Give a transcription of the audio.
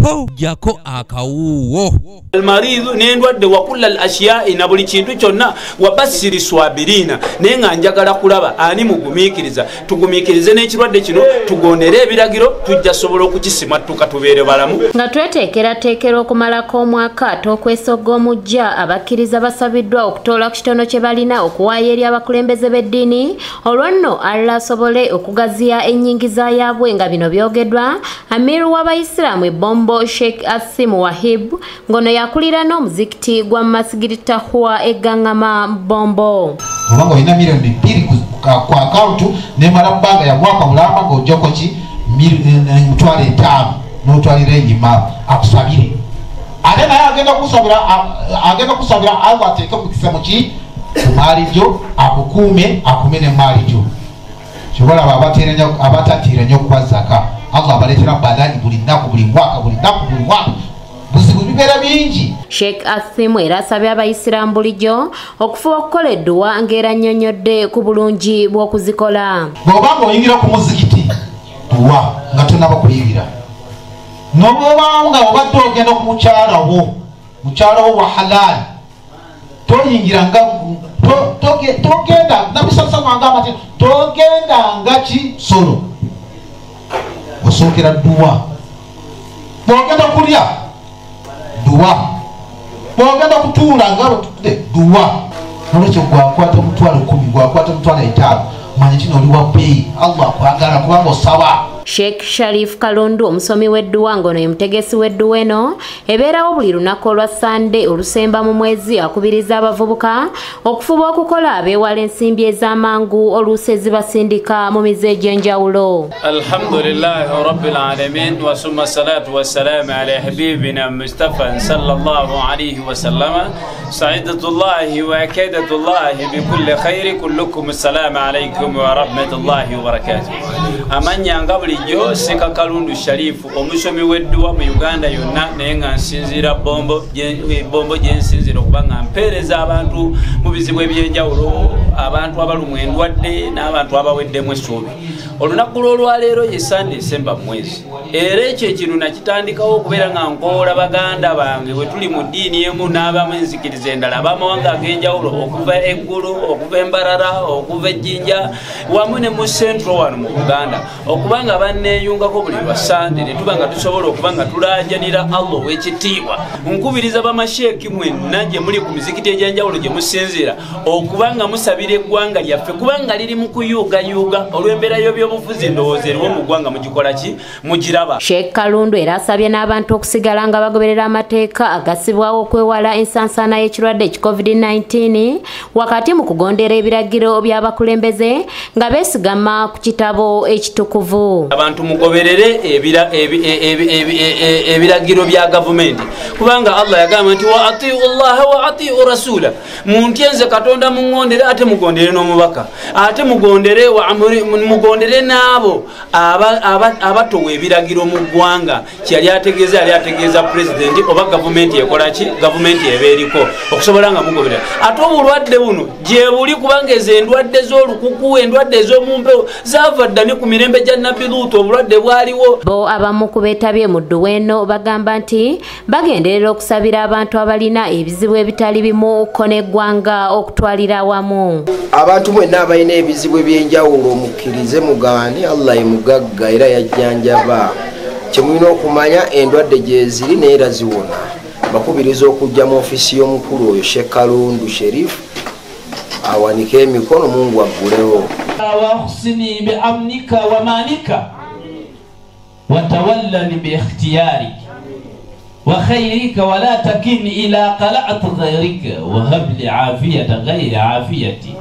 po jako akawuwo almaridhu nendwadde wakulla al-ashya'i na buli kintu kyonna wabasiri swabirina nenga njagala kulaba ani mugumikiriza tugumikirize n'ekirwadde kino tugondere ebiragiro tujja sobola okukisima tukatubeere balamu nga tweteekerateekera okumalako omwaka tokwesogga omujja abakkiriza basabiddwa okutoola ku kitono kye balina okuwaayo eri abakulembeze b'eddiini olwanno Allah asobole okugaziya ennyingiza yaabwe nga bino byogeddwa amiru w'abayisiraamu Bombo Sheikh Asim Wahib ngono yakulira n'omuzikiti gwa masigiri Tahwa eggangama Bombo obango ina milioni 2 kwa akauntu nemala bbanga ya mwaka mulamba ng'ojjako ki mitwalo 5 n'otwalira enyima akusabire ate naye agenda kusabira Allah ateeke mu kisemo ki ku maali gyo akukuume akume ne maali gyo kibola abatatiira nnyo okuba zaka Allah abaleetera balani buli nnaku buli mwaka buzibu bibeera bingi. Sheikh Asim era asabye abayisiraamu bulijjo okufuba okukola edduwa ng'era annyonnyodde ku bulungi bw'okuzikola. Bw'obanga oyingira ku muzikiti duwa nga tonnaba kuliyirira n'obwobanga obadde ogenda ku mukyala wo wa halali toyingira nga togenda nabisasamanga amate togenda nga kisolo osookera duwa bw'ogenda kulya duwa bw'ogenda kutuula nga duwa nolwekyo gwakwata omutwalo 10 gwakwata omutwalo 5 manya kino oli wa bbeeyi Allah akwagala kubanga osaba. Sheikh Sharif Kalundu omusomi w'edduwa ngono ye mutegesi w'edduwa eno ebeerawo buli lunaku olwa Sande olusemba mu mwezi akubiriza abavubuka okufuba okukola abeewala ensimbi ez'amangu oluusi ezibasindika mu mize egy'enjawulo. Alhamdulillahi rabbil alamin wa summa salatu wassalamu ala habibina Mustafa sallallahu alayhi wa sallama sa'idatullahi wa akidatullahi bi kulli khairi kullukum assalamu alaykum wa rahmatullahi wa barakatuh. Amanyanga bulijjo Seka Kalundu Sharifu omusomi w'edduwa mu Uganda yonna naye nga nsinziira Bombo gyensinziira okuba nga mpeereza abantu mu bizibu ebyenjawulo abantu abalumwa endwadde n'abantu abaweddemu essuubi. Olunaku lw'olwaleero ye Sunday December mwezi era ekyo ekintu nakitandikawo okubeera nga nkoola baganda bange bwe tuli mu ddiini emu n'abamu enzikiriza endala ab'amawanga ag'enjawulo okuva eggulu okuva embarara okuva ejjinja wamu ne mu central wano mu Uganda okuba nga banneeyungako buli lwa Sande ne tuba nga tusobola okuba nga tulaajanira Allah ow'ekitiibwa. Nkubiriza bamasheeki mwenna gye muli ku mizikiti egy'enjawulo gye musinziira okuba nga musabira eggwanga lyaffe kubanga liri mu kuyuugayuuga olw'embeera y'ebyobufuzi ndowooza eriwo mu ggwanga mugikola ki mugiraba. Sheikh Kalundu era asabye n'abantu okusigala nga bagoberera amateeka agasibwawo okwewala ensansana y'ekirwadde COVID-19 wakati mu kugondera ebiragiro by'abakulembeze nga beesigama ku kitabo ekitukuvu. Abantu mugoberere ebiragiro bya gavumenti kubanga Allah yagamba nti wa atiu Allah wa atiu rasula muntyenze Katonda mungondere ate mugondere n'omubaka ate mugondere mugondere n'abo abatowa ebiragiro mu ggwanga kyali ategeeza president oba gavumenti ekola ki gavumenti ebeeriko okusobola nga mugoberera ate obulwadde buno gye buli kubanga ezo endwadde z'olukuku endwadde ez'omumpewo zaava dda ne ku mirembe gya Nabbi Luutu obulwadde bwaliwo. Bo abamu ku beetabye mu dduwa eno bagamba nti bagenderera okusabira abantu abalina ebizibu ebitali bimu ko n'eggwanga okutwalira awamu. Abantu mwenna abalina ebizibu ebyenjawulo mukkirize mugaane Allah ye mugagga era yajjanjaba. Kyemulina okumanya endwadde gye ziri neera ziwona. Bakubiriza okujja mu ofisi y'omukulu oyo Sheikh Kalundu Sheriff awanike emikono Mungu aggulewo. واخصني بأمنك ومالك وتولني باختيارك وخيرك ولا تكن إلى قلعة غيرك وهب لي عافية غير عافيتي